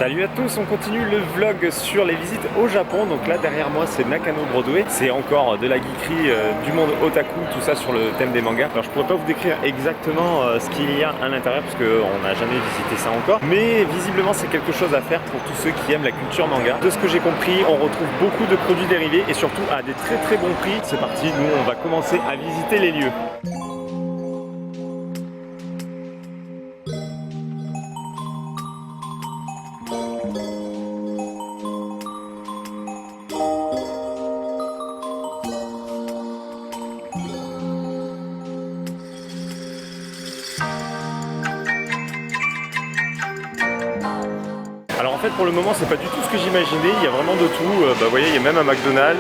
Salut à tous, on continue le vlog sur les visites au Japon. Donc là derrière moi c'est Nakano Broadway. C'est encore de la geekerie du monde otaku, tout ça sur le thème des mangas. Alors je pourrais pas vous décrire exactement ce qu'il y a à l'intérieur parce qu'on n'a jamais visité ça encore. Mais visiblement c'est quelque chose à faire pour tous ceux qui aiment la culture manga. De ce que j'ai compris, on retrouve beaucoup de produits dérivés et surtout à des très bons prix. C'est parti, nous on va commencer à visiter les lieux. Alors en fait pour le moment c'est pas du tout ce que j'imaginais, il y a vraiment de tout, vous voyez il y a même un McDonald's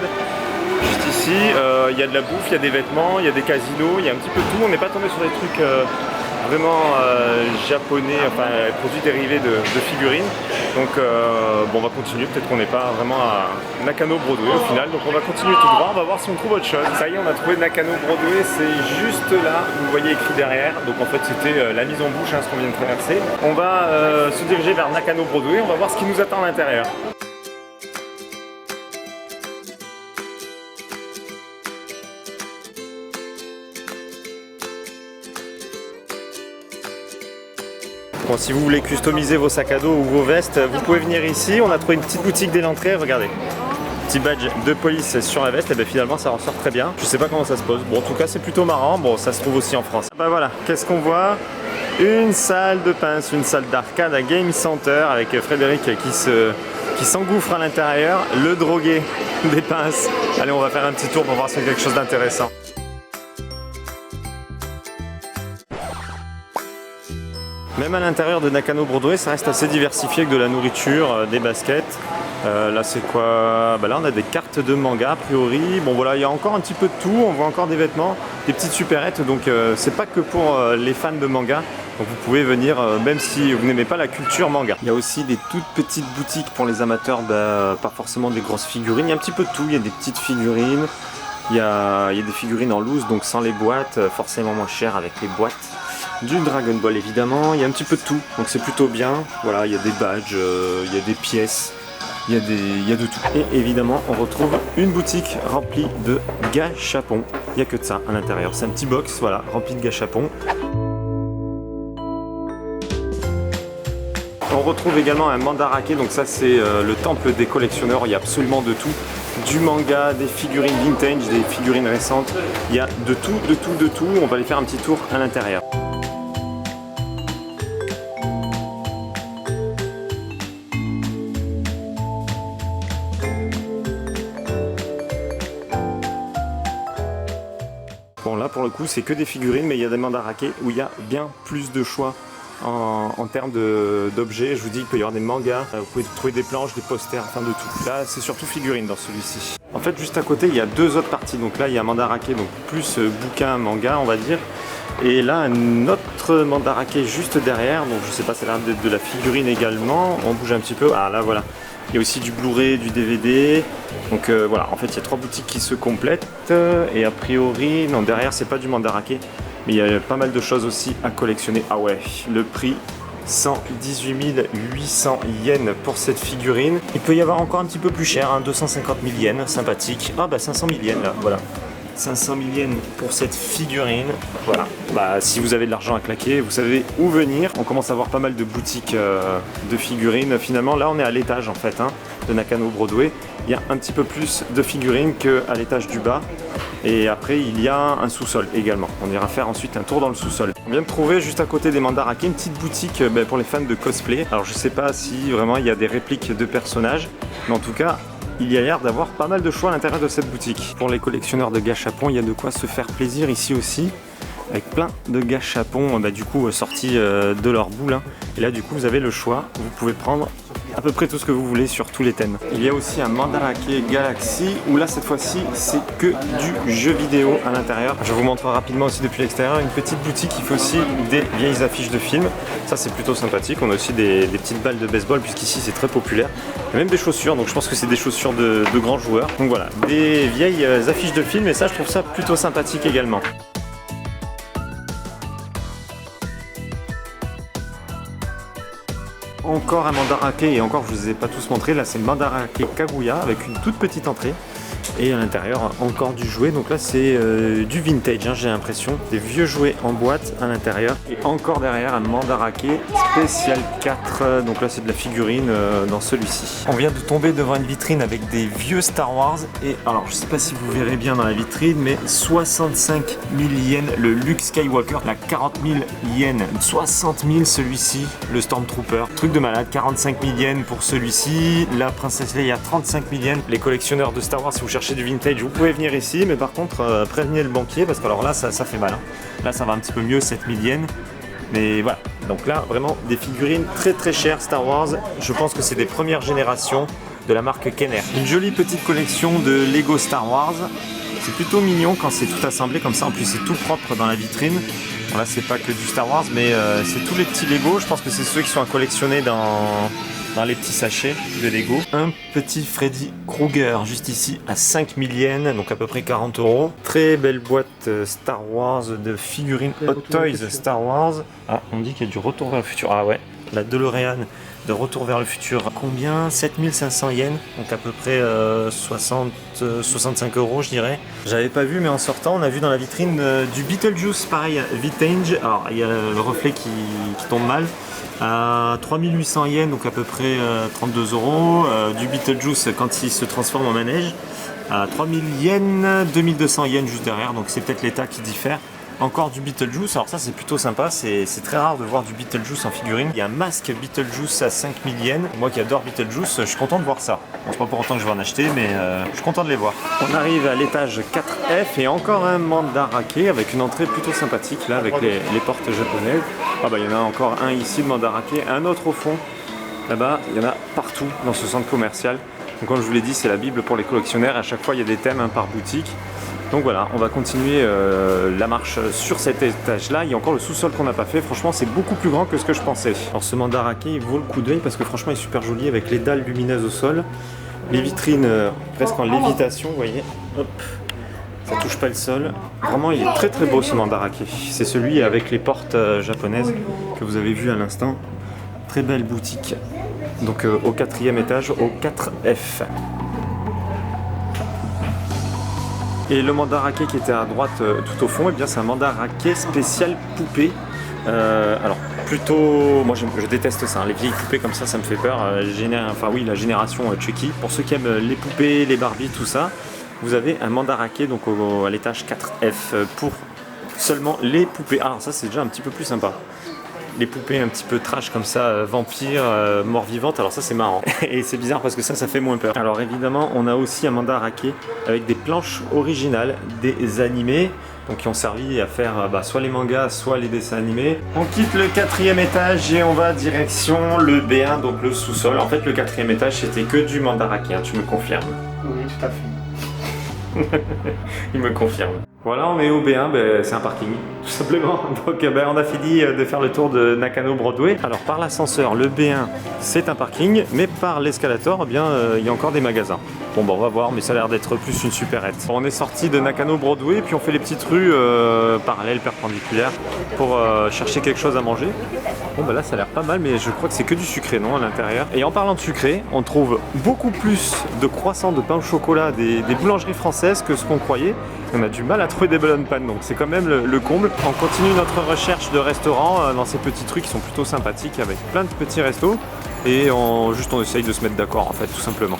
juste ici, il y a de la bouffe, il y a des vêtements, il y a des casinos, il y a un petit peu de tout, on n'est pas tombé sur des trucs vraiment japonais, enfin produits dérivés de figurines, donc bon on va continuer, peut-être qu'on n'est pas vraiment à Nakano Broadway au final, donc on va continuer tout droit, on va voir si on trouve autre chose. Ça y est, on a trouvé Nakano Broadway, c'est juste là, vous voyez écrit derrière, donc en fait c'était la mise en bouche, ce qu'on vient de traverser. On va se diriger vers Nakano Broadway, on va voir ce qui nous attend à l'intérieur. Bon, si vous voulez customiser vos sacs à dos ou vos vestes, vous pouvez venir ici. On a trouvé une petite boutique dès l'entrée, regardez. Petit badge de police sur la veste, et bien finalement ça ressort très bien. Je sais pas comment ça se pose. Bon, en tout cas c'est plutôt marrant. Bon, ça se trouve aussi en France. Bah voilà, qu'est-ce qu'on voit? Une salle de pince, une salle d'arcade à Game Center avec Frédéric qui s'engouffre à l'intérieur. Le drogué des pinces. Allez, on va faire un petit tour pour voir si c'est quelque chose d'intéressant. Même à l'intérieur de Nakano Broadway, ça reste assez diversifié avec de la nourriture, des baskets. Là c'est quoi? Bah là on a des cartes de manga a priori. Bon voilà, il y a encore un petit peu de tout, on voit encore des vêtements, des petites supérettes, donc c'est pas que pour les fans de manga. Donc vous pouvez venir même si vous n'aimez pas la culture manga. Il y a aussi des toutes petites boutiques pour les amateurs, pas forcément des grosses figurines, il y a un petit peu de tout, il y a des petites figurines, il y a des figurines en loose, donc sans les boîtes, forcément moins cher avec les boîtes. Du Dragon Ball évidemment, il y a un petit peu de tout, donc c'est plutôt bien. Voilà, il y a des badges, il y a des pièces, il y a de tout. Et évidemment, on retrouve une boutique remplie de gâchapons. Il n'y a que de ça à l'intérieur, c'est un petit box, voilà, rempli de gâchapons. On retrouve également un mandarake, donc ça c'est le temple des collectionneurs, il y a absolument de tout. Du manga, des figurines vintage, des figurines récentes, il y a de tout, on va aller faire un petit tour à l'intérieur. Bon là pour le coup c'est que des figurines, mais il y a des mandarake où il y a bien plus de choix en termes d'objets. Je vous dis qu'il peut y avoir des mangas, vous pouvez trouver des planches, des posters, enfin de tout. Là c'est surtout figurines dans celui-ci. En fait juste à côté il y a deux autres parties, donc là il y a mandarake, donc plus bouquin manga on va dire. Et là un autre mandarake juste derrière, donc je sais pas, c'est l'air d'être de la figurine également. On bouge un petit peu, ah là voilà. Il y a aussi du Blu-ray, du DVD. Donc voilà, en fait il y a trois boutiques qui se complètent. Et a priori, non derrière c'est pas du mandarake, mais il y a pas mal de choses aussi à collectionner. Ah ouais, le prix 118 800 yens pour cette figurine. Il peut y avoir encore un petit peu plus cher, 250 000 yens, sympathique. Ah bah 500 000 yens là, voilà. 500 000 yens pour cette figurine. Voilà, bah, si vous avez de l'argent à claquer, vous savez où venir. On commence à avoir pas mal de boutiques de figurines. Finalement, là on est à l'étage en fait de Nakano Broadway. Il y a un petit peu plus de figurines qu'à l'étage du bas. Et après, il y a un sous-sol également. On ira faire ensuite un tour dans le sous-sol. On vient de trouver juste à côté des mandarake une petite boutique pour les fans de cosplay. Alors je sais pas si vraiment il y a des répliques de personnages, mais en tout cas, il y a l'air d'avoir pas mal de choix à l'intérieur de cette boutique. Pour les collectionneurs de gâchapons, il y a de quoi se faire plaisir ici aussi, avec plein de gâchapons du coup sortis de leur boule. Et là du coup vous avez le choix, vous pouvez prendre à peu près tout ce que vous voulez sur tous les thèmes. Il y a aussi un Mandarake Galaxy où là cette fois-ci c'est que du jeu vidéo à l'intérieur. Je vous montre rapidement aussi depuis l'extérieur une petite boutique qui fait aussi des vieilles affiches de films. Ça c'est plutôt sympathique. On a aussi des petites balles de baseball puisqu'ici c'est très populaire. Il y a même des chaussures, donc je pense que c'est des chaussures de grands joueurs. Donc voilà, des vieilles affiches de films et ça je trouve ça plutôt sympathique également. encore un mandarake, et encore je vous ai pas tous montré. Là c'est le mandarake Kaguya avec une toute petite entrée. Et à l'intérieur encore du jouet, donc là c'est du vintage, hein, j'ai l'impression, des vieux jouets en boîte à l'intérieur. Et encore derrière un mandarake spécial 4, donc là c'est de la figurine dans celui-ci. On vient de tomber devant une vitrine avec des vieux Star Wars, et alors je sais pas si vous verrez bien dans la vitrine, mais 65 000 yens le Luke Skywalker, la 40 000 yens, 60 000 celui-ci, le Stormtrooper, truc de malade, 45 000 yens pour celui-ci, la princesse Leia 35 000 yens. Les collectionneurs de Star Wars, si vous cherchez du vintage, vous pouvez venir ici, mais par contre prévenez le banquier, parce que alors là ça fait mal, hein. Là ça va un petit peu mieux, 7 000 yens, mais voilà. Donc là vraiment des figurines très très chères Star Wars, je pense que c'est des premières générations de la marque Kenner. Une jolie petite collection de Lego Star Wars, c'est plutôt mignon quand c'est tout assemblé comme ça, en plus c'est tout propre dans la vitrine. Bon, là c'est pas que du Star Wars, mais c'est tous les petits Lego, je pense que c'est ceux qui sont à collectionner dans les petits sachets de Lego. Un petit Freddy Krueger juste ici à 5 000 yens, donc à peu près 40 €. Très belle boîte Star Wars de figurines Hot Toys Star Wars. Ah, on dit qu'il y a du Retour vers le futur. Ah ouais, la DeLorean de Retour vers le futur. Combien? 7500 yens, donc à peu près 65 € je dirais. J'avais pas vu, mais en sortant on a vu dans la vitrine du Beetlejuice, pareil, vintage. Alors il y a le reflet qui tombe mal. À 3800 yens, donc à peu près 32 €. Du Beetlejuice quand il se transforme en manège. À 3000 yens, 2200 yens juste derrière, donc c'est peut-être l'état qui diffère. Encore du Beetlejuice, alors ça c'est plutôt sympa, c'est très rare de voir du Beetlejuice en figurine. Il y a un masque Beetlejuice à 5000 yens. Moi qui adore Beetlejuice, je suis content de voir ça. Bon, c'est pas pour autant que je vais en acheter, mais je suis content de les voir. On arrive à l'étage 4F et encore un mandarake avec une entrée plutôt sympathique là avec les portes japonaises. Ah bah il y en a encore un ici de mandarake, un autre au fond. Là-bas, il y en a partout dans ce centre commercial. Donc comme je vous l'ai dit, c'est la Bible pour les collectionneurs. À chaque fois, il y a des thèmes par boutique. Donc voilà, on va continuer la marche sur cet étage-là. Il y a encore le sous-sol qu'on n'a pas fait. Franchement, c'est beaucoup plus grand que ce que je pensais. Alors ce mandarake, il vaut le coup d'œil parce que franchement, il est super joli avec les dalles lumineuses au sol. Les vitrines presque en lévitation, vous voyez. Hop, ça touche pas le sol. Vraiment, il est très très beau ce mandarake. C'est celui avec les portes japonaises que vous avez vu à l'instant. Très belle boutique. Donc au 4e étage, au 4F. Et le mandarake qui était à droite tout au fond, eh bien c'est un mandarake spécial poupée. Alors plutôt, moi je déteste ça, hein. Les vieilles poupées comme ça me fait peur. Enfin oui, la génération Chucky. Pour ceux qui aiment les poupées, les Barbie, tout ça, vous avez un mandarake donc à l'étage 4F pour seulement les poupées. Alors ça c'est déjà un petit peu plus sympa. Les poupées un petit peu trash comme ça, vampires, mort-vivantes, alors ça c'est marrant. Et c'est bizarre parce que ça fait moins peur. Alors évidemment, on a aussi un mandarake avec des planches originales, des animés, donc qui ont servi à faire soit les mangas, soit les dessins animés. On quitte le 4e étage et on va direction le B1, donc le sous-sol. En fait, le 4e étage, c'était que du mandarake, hein, tu me confirmes? Oui, tout à fait. Il me confirme. Voilà, on est au B1, c'est un parking, tout simplement. Donc on a fini de faire le tour de Nakano Broadway. Alors par l'ascenseur, le B1, c'est un parking, mais par l'escalator, il y a encore des magasins. Bon, on va voir, mais ça a l'air d'être plus une supérette. On est sorti de Nakano Broadway, puis on fait les petites rues parallèles, perpendiculaires, pour chercher quelque chose à manger. Bon, là, ça a l'air pas mal, mais je crois que c'est que du sucré, non, à l'intérieur. Et en parlant de sucré, on trouve beaucoup plus de croissants, de pain au chocolat, des boulangeries françaises que ce qu'on croyait. On a du mal à trouver des bonnes pannes, donc c'est quand même le comble. On continue notre recherche de restaurants dans ces petites rues qui sont plutôt sympathiques, avec plein de petits restos. Et on essaye de se mettre d'accord, en fait, tout simplement.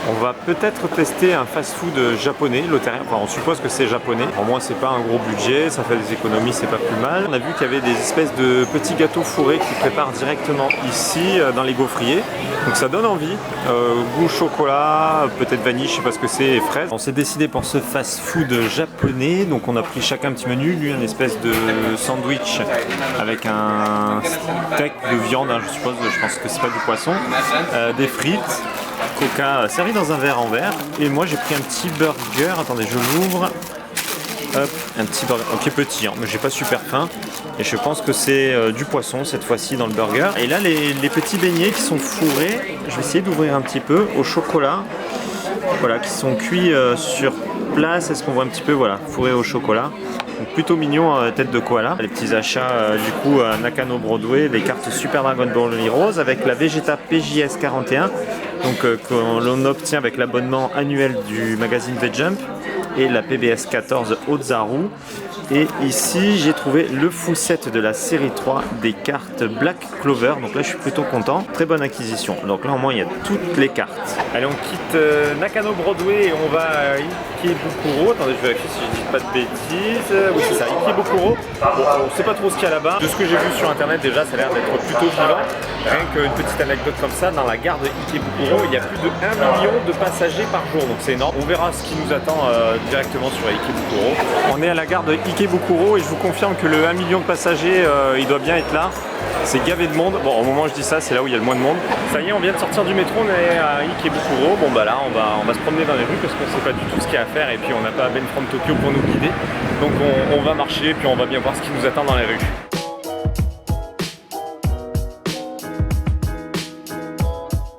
On va peut-être tester un fast-food japonais, l'Otérien. Enfin, on suppose que c'est japonais. Au moins, c'est pas un gros budget, ça fait des économies, c'est pas plus mal. On a vu qu'il y avait des espèces de petits gâteaux fourrés qui préparent directement ici, dans les gaufriers. Donc ça donne envie. Goût chocolat, peut-être vanille, je sais pas ce que c'est, et fraises. On s'est décidé pour ce fast-food japonais. Donc on a pris chacun un petit menu. Lui, une espèce de sandwich avec un steak de viande, hein, je suppose. Je pense que c'est pas du poisson. Des frites. Coca servi dans un verre en verre. Et moi j'ai pris un petit burger, attendez je l'ouvre. Hop, un petit burger, qui est petit, hein, mais j'ai pas super faim. Et je pense que c'est du poisson cette fois-ci dans le burger. Et là, les petits beignets qui sont fourrés, je vais essayer d'ouvrir un petit peu, au chocolat. Voilà, qui sont cuits sur place. Est-ce qu'on voit un petit peu, voilà, fourrés au chocolat. Donc plutôt mignon, tête de koala. Les petits achats du coup à Nakano Broadway, les cartes Super Dragon Ball Heroes avec la Vegeta PJS 41, donc que l'on obtient avec l'abonnement annuel du magazine V-Jump, et la PBS 14 Ozaru. Et ici j'ai trouvé le full set de la série 3 des cartes Black Clover, donc là je suis plutôt content, très bonne acquisition. Donc là au moins il y a toutes les cartes. Allez, on quitte Nakano Broadway et on va à Ikebukuro. Attendez, je vérifie si je dis pas de bêtises. Oui, c'est ça, Ikebukuro. Bon, on ne sait pas trop ce qu'il y a là-bas. De ce que j'ai vu sur internet déjà, ça a l'air d'être plutôt vivant. Rien qu'une petite anecdote comme ça, dans la gare de Ikebukuro, il y a plus de 1 million de passagers par jour, donc c'est énorme. On verra ce qui nous attend directement sur Ikebukuro. On est à la gare de Ikebukuro et je vous confirme que le 1 million de passagers, il doit bien être là. C'est gavé de monde. Bon, au moment où je dis ça, c'est là où il y a le moins de monde. Ça y est, on vient de sortir du métro, on est à Ikebukuro. Bon bah là, on va se promener dans les rues parce qu'on sait pas du tout ce qu'il y a à faire et puis on n'a pas Ben from Tokyo pour nous guider. Donc on va marcher et puis on va bien voir ce qui nous attend dans les rues.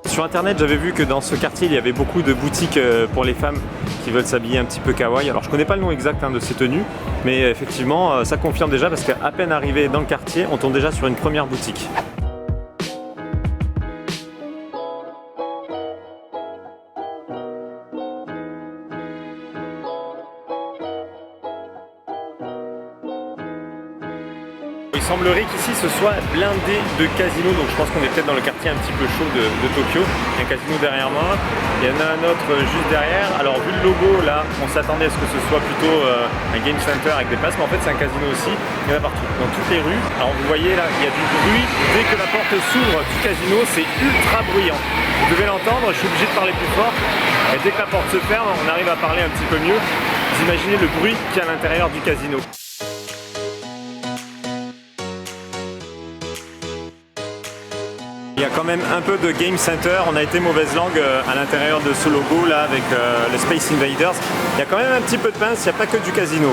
Sur internet, j'avais vu que dans ce quartier, il y avait beaucoup de boutiques pour les femmes qui veulent s'habiller un petit peu kawaii. Alors je connais pas le nom exact de ces tenues, mais effectivement ça confirme déjà parce qu'à peine arrivé dans le quartier, on tombe déjà sur une première boutique. Il semblerait qu'ici ce soit blindé de casinos, donc je pense qu'on est peut-être dans le quartier un petit peu chaud de Tokyo. Il y a un casino derrière moi, il y en a un autre juste derrière. Alors vu le logo là, on s'attendait à ce que ce soit plutôt un game center avec des places, mais en fait c'est un casino aussi. Il y en a partout, dans toutes les rues. Alors vous voyez là, il y a du bruit. Dès que la porte s'ouvre du casino, c'est ultra bruyant. Vous devez l'entendre, je suis obligé de parler plus fort. Et dès que la porte se ferme, on arrive à parler un petit peu mieux. Vous imaginez le bruit qu'il y a à l'intérieur du casino. Il y a quand même un peu de Game Center, on a été mauvaise langue à l'intérieur de ce logo là avec le Space Invaders. Il y a quand même un petit peu de pince, il n'y a pas que du casino.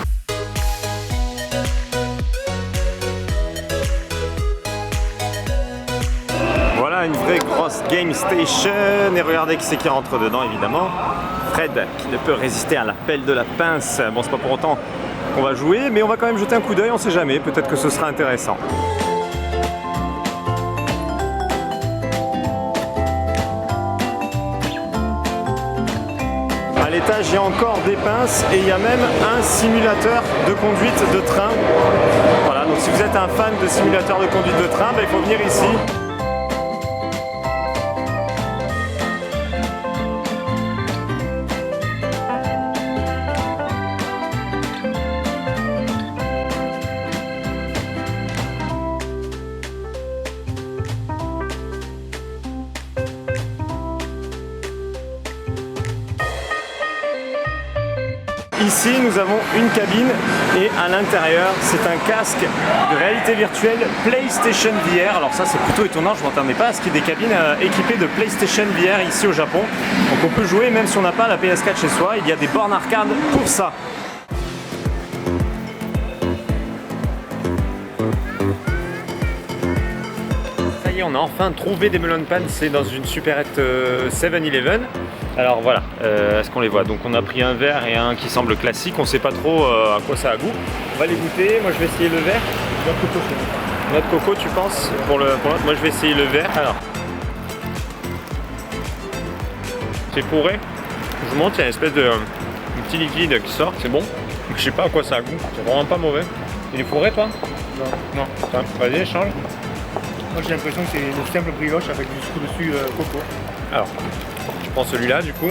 Voilà une vraie grosse Game Station et regardez qui c'est qui rentre dedans évidemment. Fred qui ne peut résister à l'appel de la pince. Bon, c'est pas pour autant qu'on va jouer, mais on va quand même jeter un coup d'œil, on sait jamais, peut-être que ce sera intéressant. À l'étage, il y a encore des pinces et il y a même un simulateur de conduite de train. Voilà, donc si vous êtes un fan de simulateur de conduite de train, il faut venir ici. Ici, nous avons une cabine et à l'intérieur, c'est un casque de réalité virtuelle PlayStation VR. Alors ça, c'est plutôt étonnant, je ne m'attendais pas à ce qu'il y ait des cabines équipées de PlayStation VR ici au Japon. Donc on peut jouer même si on n'a pas la PS4 chez soi, il y a des bornes arcade pour ça. Ça y est, on a enfin trouvé des melon pan, c'est dans une supérette 7-Eleven. Alors voilà, est-ce qu'on les voit? Donc on a pris un vert et un qui semble classique, on sait pas trop à quoi ça a goût. On va les goûter, moi je vais essayer le vert. Noix de coco tu penses pour l'autre? Moi je vais essayer le vert. Alors, c'est fourré, je vous montre, il y a une espèce de petit liquide qui sort, c'est bon. Je sais pas à quoi ça a goût, c'est vraiment pas mauvais. Il est fourré toi? Non. Vas-y, échange. Moi j'ai l'impression que c'est une simple brioche avec du sucre dessus coco. Alors, je prends celui-là du coup.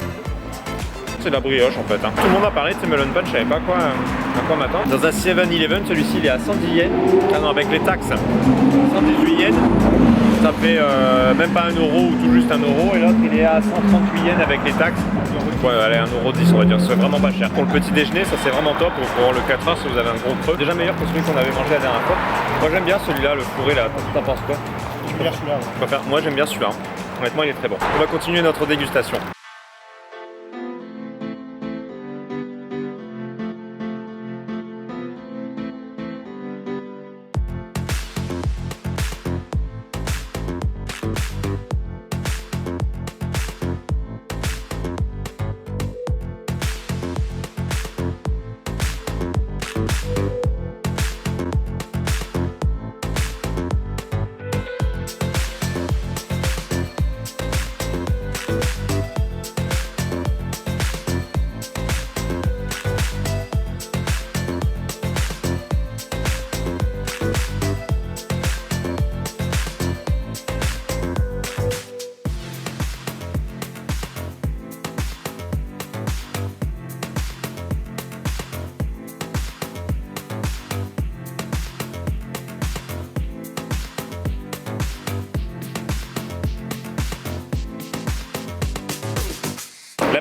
C'est de la brioche en fait. Hein. Tout le monde a parlé de ces melon pan, je savais pas à quoi m'attendre. Dans un 7-Eleven, celui-ci il est à 110 yens. Ah non, avec les taxes, 118 yens. Ça fait même pas 1 euro ou tout juste 1 euro. Et l'autre il est à 138 yens avec les taxes. Ouais, allez, 1,10 euro on va dire, c'est vraiment pas cher. Pour le petit déjeuner, ça c'est vraiment top. Pour le 4 heures si vous avez un gros creux. Déjà meilleur que celui qu'on avait mangé la dernière fois. Moi j'aime bien celui-là, le fourré là. T'en penses quoi? Moi j'aime bien celui-là. Honnêtement il est très bon. On va continuer notre dégustation.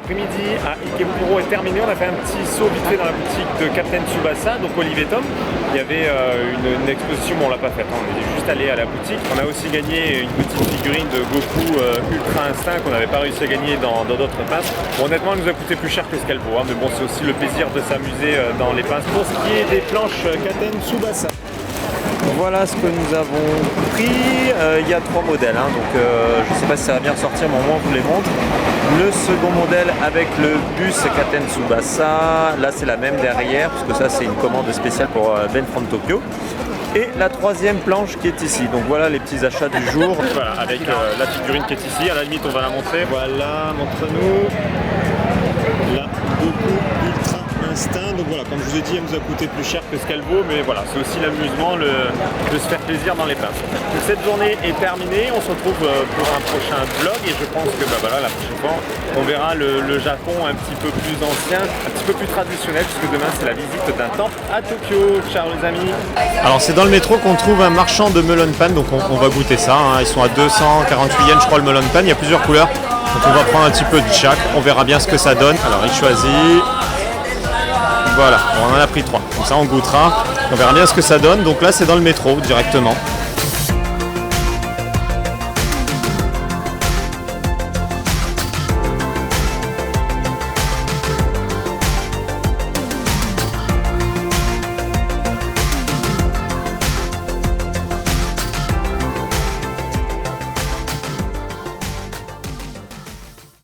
L'après-midi à Ikebukuro est terminé. On a fait un petit saut vite fait dans la boutique de Captain Tsubasa, donc Olivier Tom. Il y avait une exposition, mais on l'a pas faite, hein. On est juste allé à la boutique. On a aussi gagné une petite figurine de Goku Ultra Instinct qu'on n'avait pas réussi à gagner dans d'autres pinces. Bon, honnêtement, elle nous a coûté plus cher que ce qu'elle vaut, hein, mais bon, c'est aussi le plaisir de s'amuser dans les pinces. Pour ce qui est des planches Captain Tsubasa. Voilà ce que nous avons pris. Il y a 3 modèles, hein, donc je ne sais pas si ça va bien ressortir, mais au moins je vous les montre. Le second modèle avec le bus Captain Tsubasa, là c'est la même derrière, parce que ça c'est une commande spéciale pour Ben from Tokyo. Et la troisième planche qui est ici. Donc voilà les petits achats du jour. Voilà, avec la figurine qui est ici. À la limite, on va la montrer. Voilà, montre-nous. Là, Goku Ultra Instinct. Donc voilà, comme je vous ai dit, elle nous a coûté plus cher que ce qu'elle vaut. Mais voilà, c'est aussi l'amusement de se faire plaisir dans les pinces. Donc cette journée est terminée. On se retrouve pour un prochain vlog. Et je pense que voilà, la prochaine fois, on verra le Japon un petit peu plus ancien, un petit peu plus traditionnel, puisque demain c'est la visite d'un temple à Tokyo. Ciao les amis. Alors c'est dans le métro qu'on trouve un marchand de melon pan, donc on va goûter ça, hein. Ils sont à 248 yens je crois le melon pan, il y a plusieurs couleurs, donc on va prendre un petit peu de chaque, on verra bien ce que ça donne. Alors il choisit, voilà, on en a pris 3, comme ça on goûtera, on verra bien ce que ça donne, donc là c'est dans le métro directement.